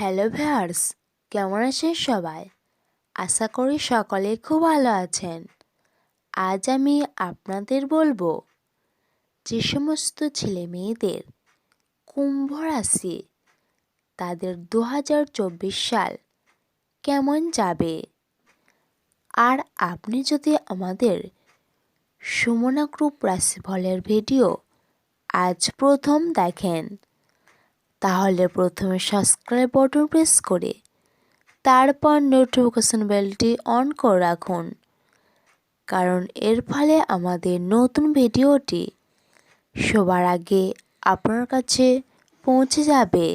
Hello viewers, কেমন আছেন সবাই? আশা করি সকলে খুব ভালো আছেন। আজ আমি আপনাদের বলবো যে সমস্ত ছেলে মেয়েদের কুম্ভ রাশি তাদের 2024 সাল কেমন যাবে। আর আপনি যদি আমাদের সুমনা গ্রুপ রাশিফলের ভিডিও আজ প্রথম দেখেন, তাহলে প্রথমে সাবস্ক্রাইব বাটন প্রেস করে তারপর নোটিফিকেশন বেলটি অন করে রাখুন, কারণ এর ফলে আমাদের নতুন ভিডিওটি সবার আগে আপনার কাছে পৌঁছে যাবে।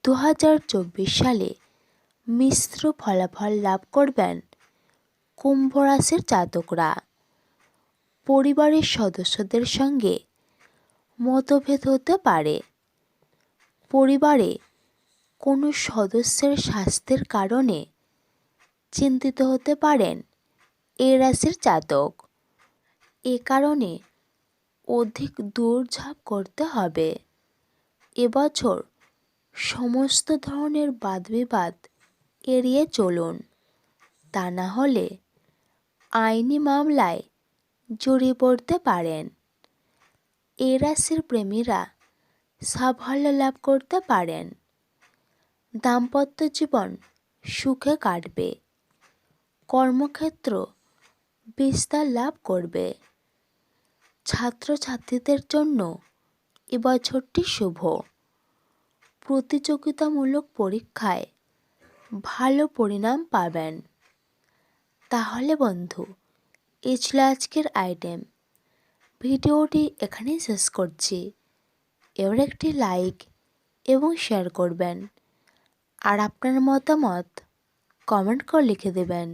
2024 সালে মিশ্র ফলাফল লাভ করবেন কুম্ভ রাশির জাতকরা। পরিবারের সদস্যদের সঙ্গে মতভেদ হতে পারে। পরিবারে কোনো সদস্যের স্বাস্থ্যের কারণে চিন্তিত হতে পারেন এই রাশির জাতক। এ কারণে অধিক দৌড়ঝাঁপ করতে হবে। এবছর সমস্ত ধরনের বাদবিবাদ এড়িয়ে চলুন, তা না হলে আইনি মামলায় জড়িয়ে পড়তে পারেন। এ রাশির প্রেমীরা সাফল্য লাভ করতে পারেন। দাম্পত্য জীবন সুখে কাটবে। কর্মক্ষেত্র বিস্তার লাভ করবে। ছাত্রছাত্রীদের জন্য এবছরটি শুভ। প্রতিযোগিতামূলক পরীক্ষায় ভালো পরিণাম পাবেন। তাহলে বন্ধু, এই ছিল আজকের আইটেম। ভিডিওটি এখানেই শেষ করছি। এবার একটি লাইক এবং শেয়ার করবেন, আর আপনার মতামত কমেন্ট করে লিখে দেবেন।